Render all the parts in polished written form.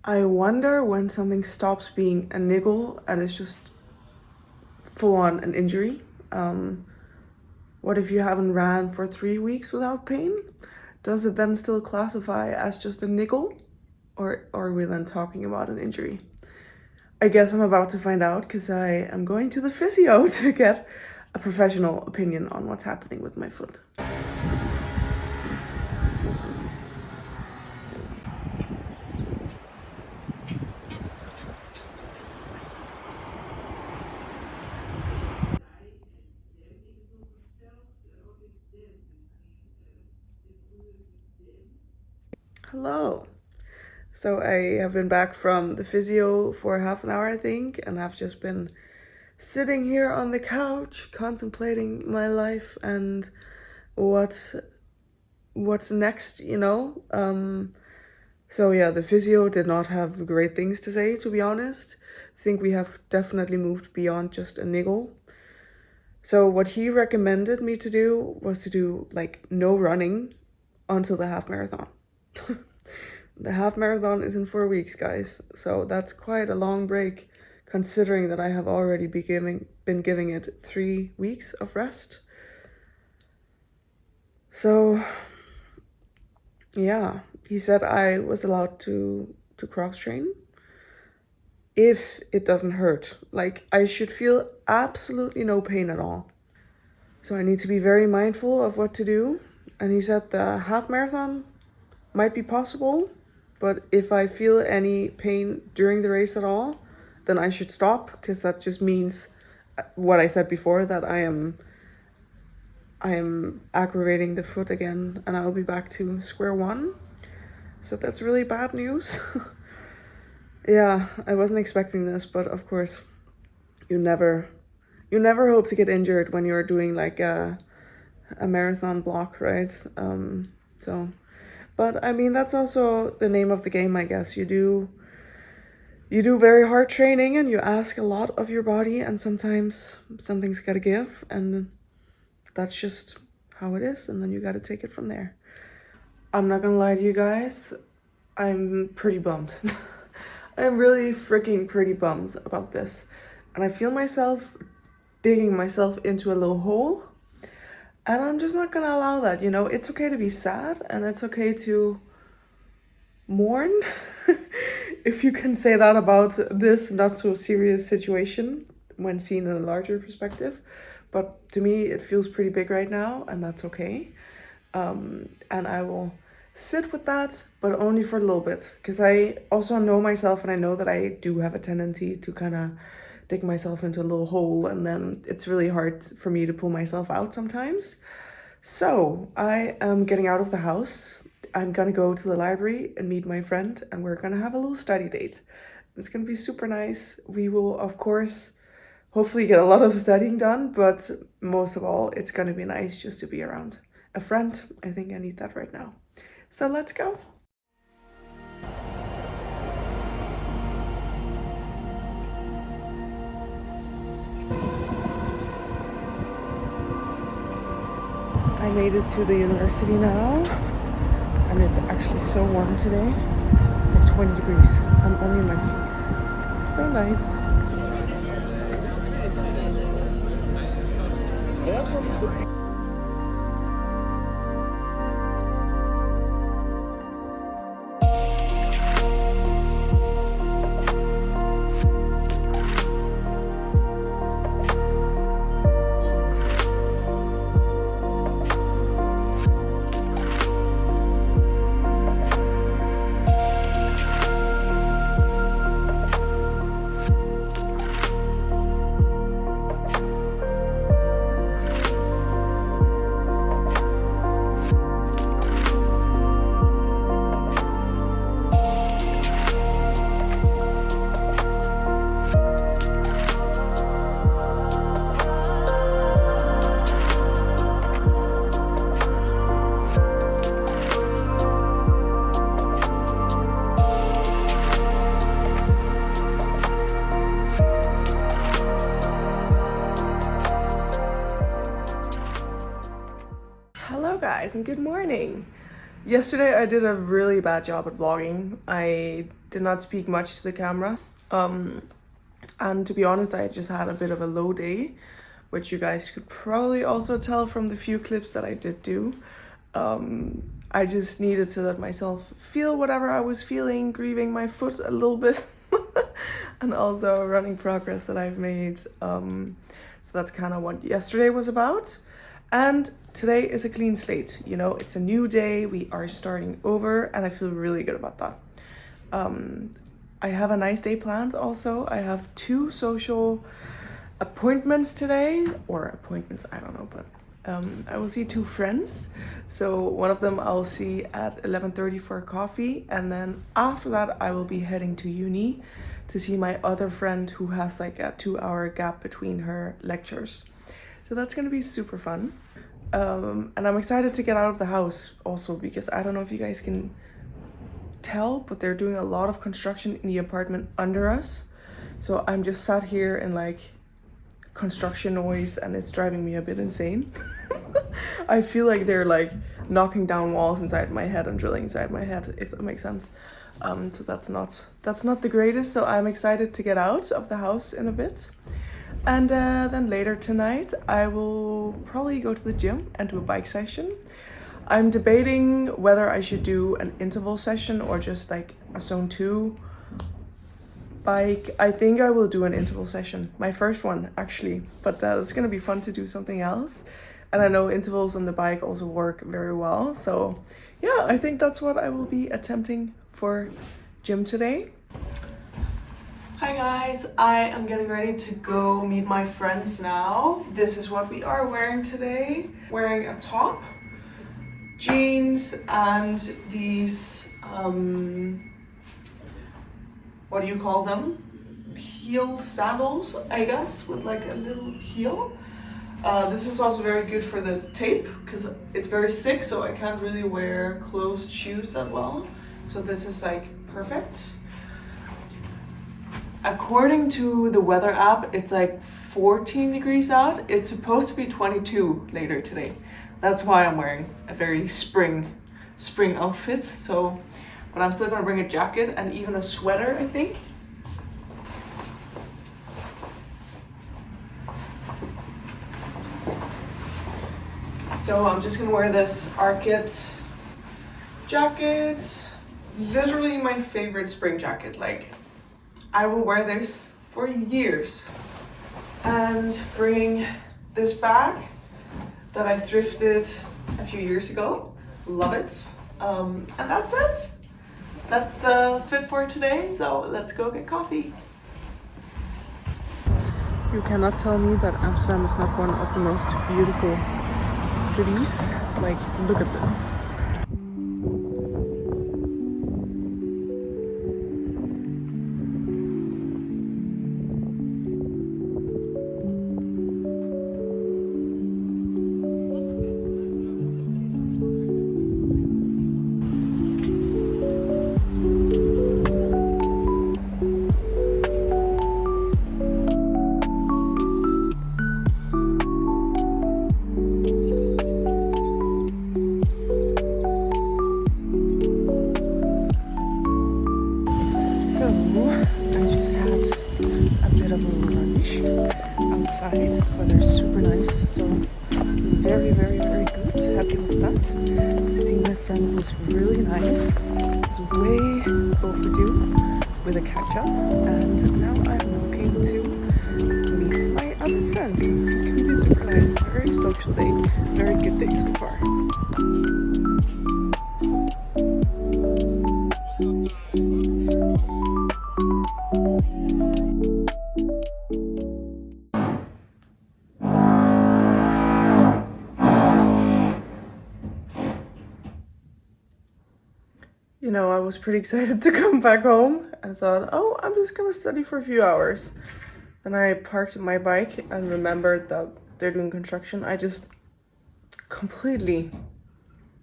I wonder when something stops being a niggle and it's just full on an injury. What if you haven't ran for 3 weeks without pain? Does it then still classify as just a niggle? Or are we then talking about an injury? I guess I'm about to find out because I am going to the physio to get a professional opinion on what's happening with my foot. Hello. So I have been back from the physio for half an hour, I think, and I've just been sitting here on the couch contemplating my life and what's next, you know? So yeah, the physio did not have great things to say, to be honest. I think we have definitely moved beyond just a niggle. So what he recommended me to do was to do like no running until the half marathon. The half marathon is in 4 weeks, guys. So that's quite a long break considering that I have already been giving it 3 weeks of rest. So yeah, he said I was allowed to cross train if it doesn't hurt. Like I should feel absolutely no pain at all. So I need to be very mindful of what to do. And he said the half marathon might be possible, but if I feel any pain during the race at all, then I should stop, because that just means what I said before, that I am aggravating the foot again and I'll be back to square one. So that's really bad news. Yeah, I wasn't expecting this, but of course you never hope to get injured when you're doing like a marathon block, right? But I mean, that's also the name of the game, I guess. You do very hard training and you ask a lot of your body, and sometimes something's gotta give, and that's just how it is, and then you gotta take it from there. I'm not gonna lie to you guys, I'm pretty bummed. I'm really freaking pretty bummed about this. And I feel myself digging myself into a little hole. And I'm just not gonna allow that, you know? It's okay to be sad and it's okay to mourn, if you can say that about this not so serious situation when seen in a larger perspective. But to me, it feels pretty big right now, and that's okay. And I will sit with that, but only for a little bit, because I also know myself and I know that I do have a tendency to kind of dig myself into a little hole, and then it's really hard for me to pull myself out sometimes. So I am getting out of the house. I'm gonna go to the library and meet my friend, and we're gonna have a little study date. It's gonna be super nice. We will, of course, hopefully get a lot of studying done, but most of all, it's gonna be nice just to be around a friend. I think I need that right now. So let's go. I made it to the university now, and it's actually so warm today. It's like 20 degrees. I'm only in my fleece. So nice. Hello guys and good morning. Yesterday I did a really bad job at vlogging. I did not speak much to the camera. And to be honest, I just had a bit of a low day, which you guys could probably also tell from the few clips that I did do. I just needed to let myself feel whatever I was feeling, grieving my foot a little bit and all the running progress that I've made. So that's kind of what yesterday was about. And today is a clean slate, you know, it's a new day, we are starting over, and I feel really good about that. I have a nice day planned also. I have 2 social appointments today, or appointments, I don't know, but I will see 2 friends. So one of them I'll see at 11:30 for a coffee, and then after that I will be heading to uni to see my other friend who has like a 2-hour gap between her lectures. So that's gonna be super fun. And I'm excited to get out of the house also because I don't know if you guys can tell, but they're doing a lot of construction in the apartment under us. So I'm just sat here in like construction noise and it's driving me a bit insane. I feel like they're like knocking down walls inside my head and drilling inside my head, if that makes sense. So that's not the greatest. So I'm excited to get out of the house in a bit. And then later tonight, I will probably go to the gym and do a bike session. I'm debating whether I should do an interval session or just like a zone 2 bike. I think I will do an interval session, my first one actually, but it's gonna be fun to do something else. And I know intervals on the bike also work very well. So yeah, I think that's what I will be attempting for gym today. Hi guys, I am getting ready to go meet my friends now. This is what we are wearing today. Wearing a top, jeans, and these, what do you call them? Heeled sandals, I guess, with like a little heel. This is also very good for the tape because it's very thick, so I can't really wear closed shoes that well. So this is like perfect. According to the weather app, it's like 14 degrees out. It's supposed to be 22 later today. That's why I'm wearing a very spring outfit. So, but I'm still gonna bring a jacket and even a sweater, I think. So I'm just gonna wear this Arcit jacket. Literally my favorite spring jacket. Like, I will wear this for years. And bringing this bag that I thrifted a few years ago. Love it. And that's it. That's the fit for today. So let's go get coffee. You cannot tell me that Amsterdam is not one of the most beautiful cities. Like, look at this. Outside, the weather is super nice, so very good, happy with that. Seeing my friend was really nice, it was way overdue with a catch up, and now I'm looking to meet my other friend. It's gonna be super nice, very social day, very good day so far. You know, I was pretty excited to come back home and thought, oh, I'm just gonna study for a few hours. Then I parked my bike and remembered that they're doing construction. I just completely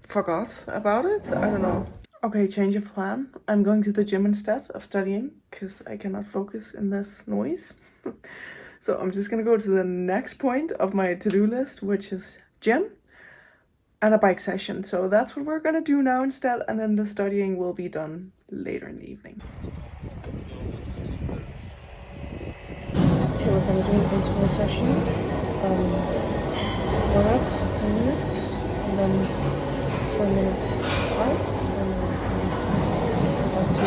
forgot about it. I don't know. Okay, change of plan. I'm going to the gym instead of studying because I cannot focus in this noise. So I'm just gonna go to the next point of my to-do list, which is gym. and a bike session. So that's what we're gonna do now instead, and then the studying will be done later in the evening. Okay, we're gonna do an interval session. Warm up, 10 minutes, and then 4 minutes hard, 4 minutes I forgot to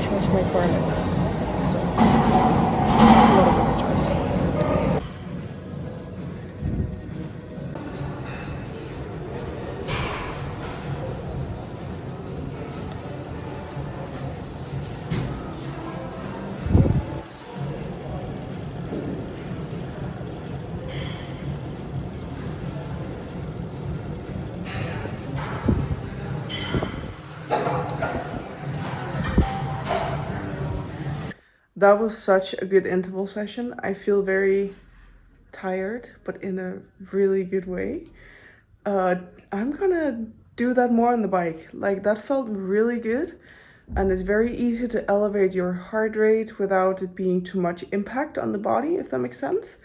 charge my garment. So, not a good start. That was such a good interval session. I feel very tired, but in a really good way. Uh, I'm gonna do that more on the bike. Like, that felt really good, and it's very easy to elevate your heart rate without it being too much impact on the body, if that makes sense.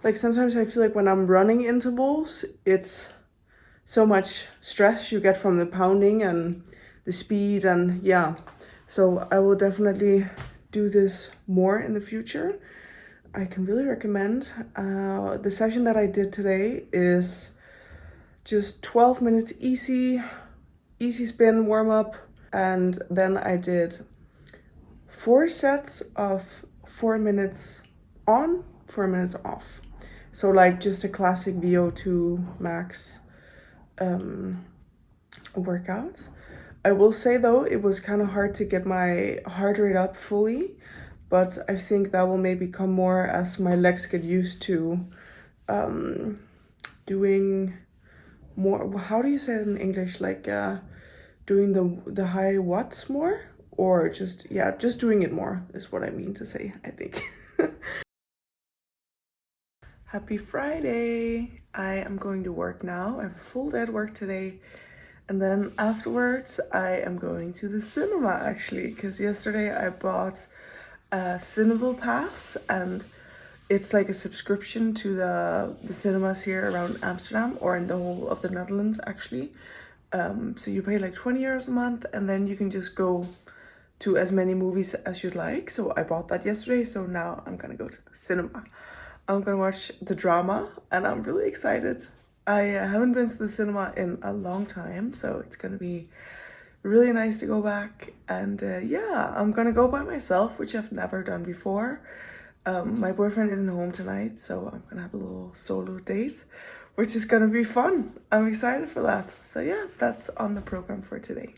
Like, sometimes I feel like when I'm running intervals, it's so much stress you get from the pounding and the speed, and yeah. So I will definitely do this more in the future. I can really recommend. The session that I did today is just 12 minutes easy spin warm up, and then I did 4 sets of 4 minutes on, 4 minutes off. So like just a classic VO2 max workout. I will say though, it was kind of hard to get my heart rate up fully, but I think that will maybe come more as my legs get used to doing more. How do you say it in English? Like doing the high watts more, or just, yeah, just doing it more is what I mean to say, I think. Happy Friday! I am going to work now. I have a full day at work today. And then afterwards, I am going to the cinema actually, because yesterday I bought a Cinema Pass, and it's like a subscription to the cinemas here around Amsterdam, or in the whole of the Netherlands actually. So you pay like 20 euros a month, and then you can just go to as many movies as you'd like. So I bought that yesterday, so now I'm gonna go to the cinema. I'm gonna watch the drama, and I'm really excited. I haven't been to the cinema in a long time, so it's gonna be really nice to go back. And yeah, I'm gonna go by myself, which I've never done before. My boyfriend isn't home tonight, so I'm gonna have a little solo date, which is gonna be fun. I'm excited for that. So yeah, that's on the program for today.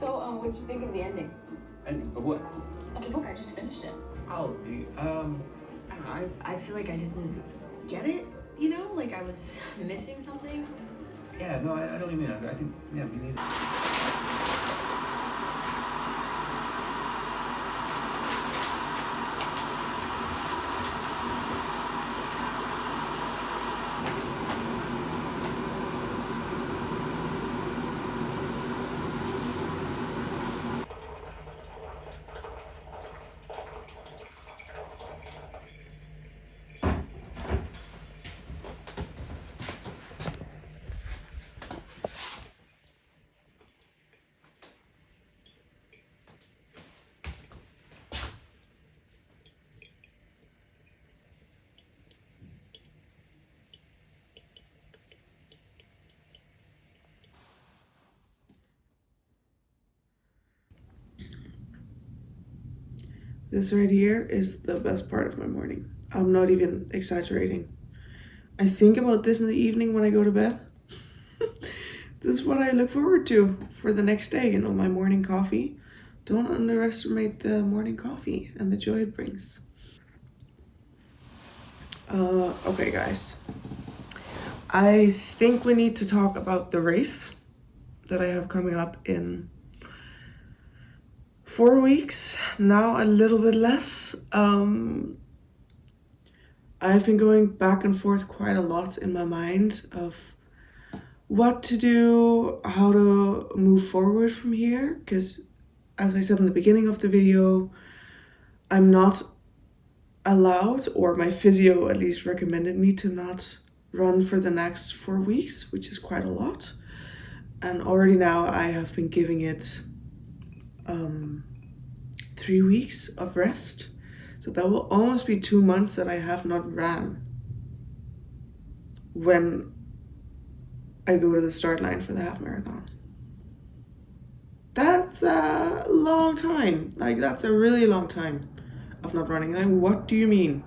So, what did you think of the ending? Ending of what? Of the book, I just finished it. Oh, I don't know, I feel like I didn't get it, you know? Like I was missing something. yeah, no, I know what you mean. I think, yeah, we need. This right here is the best part of my morning. I'm not even exaggerating. I think about this in the evening when I go to bed. This is what I look forward to for the next day, you know, my morning coffee. Don't underestimate the morning coffee and the joy it brings. Okay, guys. I think we need to talk about the race that I have coming up in 4 weeks. Now a little bit less. I've been going back and forth quite a lot in my mind of what to do, how to move forward from here, because as I said in the beginning of the video, I'm not allowed, or my physio at least recommended me to not run for the next 4 weeks, which is quite a lot. And already now I have been giving it 3 weeks of rest. So that will almost be 2 months that I have not ran when I go to the start line for the half marathon. That's a long time. Like, that's a really long time of not running. Like, what do you mean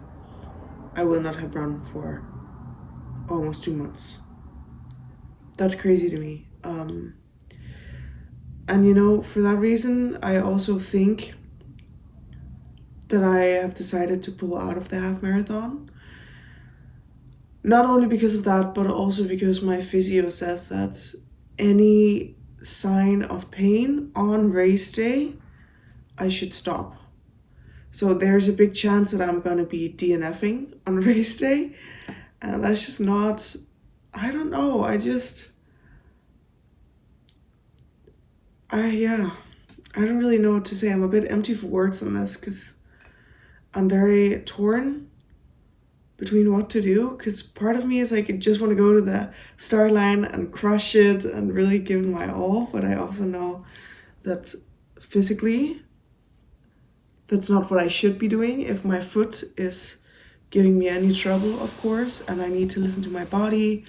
I will not have run for almost 2 months? That's crazy to me. And you know, for that reason, I also think that I have decided to pull out of the half marathon. Not only because of that, but also because my physio says that any sign of pain on race day, I should stop. So there's a big chance that I'm gonna be DNFing on race day. And that's just not, I don't know, I don't really know what to say. I'm a bit empty for words on this because I'm very torn between what to do, because part of me is like, I just want to go to the start line and crush it and really give it my all, but I also know that physically that's not what I should be doing if my foot is giving me any trouble, of course, and I need to listen to my body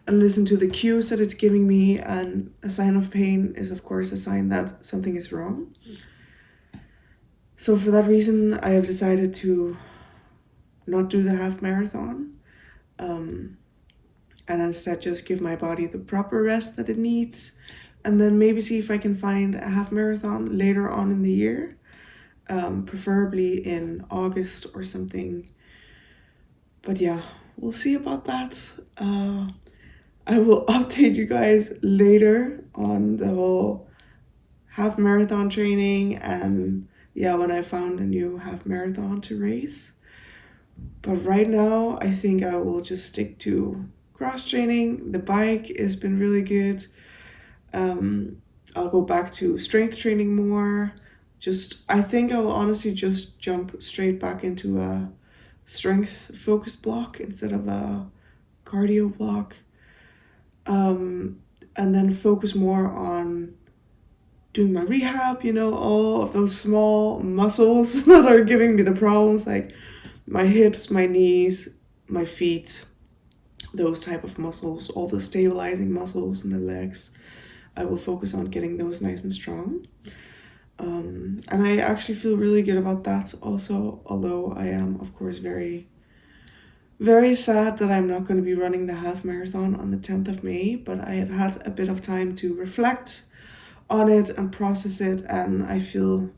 and listen to the cues that it's giving me, and a sign of pain is of course a sign that something is wrong. So for that reason, I have decided to not do the half marathon, and instead just give my body the proper rest that it needs, and then maybe see if I can find a half marathon later on in the year, preferably in August or something. But yeah, we'll see about that. I will update you guys later on the whole half marathon training, and yeah, when I found a new half marathon to race. But right now, I think I will just stick to cross training. The bike has been really good. I'll go back to strength training more. I think I will honestly just jump straight back into a strength focused block instead of a cardio block. And then focus more on doing my rehab, you know, all of those small muscles that are giving me the problems, like my hips, my knees, my feet, those type of muscles, all the stabilizing muscles in the legs. I will focus on getting those nice and strong. And I actually feel really good about that also, although I am, of course, very, very sad that I'm not going to be running the half marathon on the 10th of May, but I have had a bit of time to reflect on it and process it, and I feel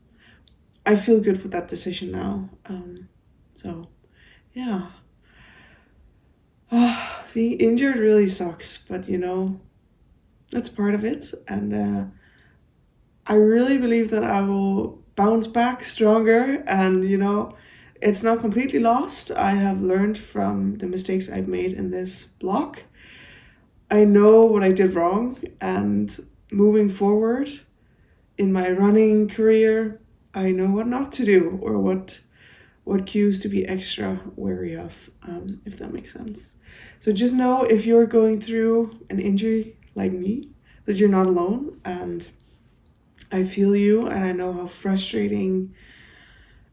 good with that decision now. So yeah, being injured really sucks, but you know, that's part of it, and I really believe that I will bounce back stronger, and you know, it's not completely lost. I have learned from the mistakes I've made in this block. I know what I did wrong, and moving forward in my running career, I know what not to do, or what cues to be extra wary of, if that makes sense. So just know, if you're going through an injury like me, that you're not alone, and I feel you, and I know how frustrating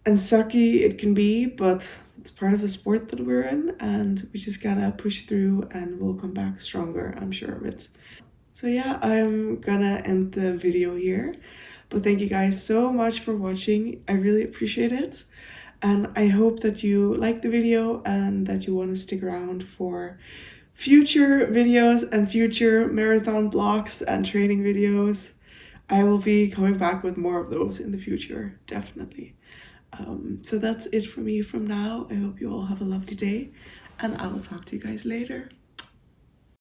and sucky it can be, but it's part of the sport that we're in, and we just gotta push through and we'll come back stronger, I'm sure of it. So yeah, I'm gonna end the video here, but thank you guys so much for watching. I really appreciate it. And I hope that you liked the video and that you want to stick around for future videos and future marathon blocks and training videos. I will be coming back with more of those in the future, definitely. So that's it for me from now. I hope you all have a lovely day, and I will talk to you guys later.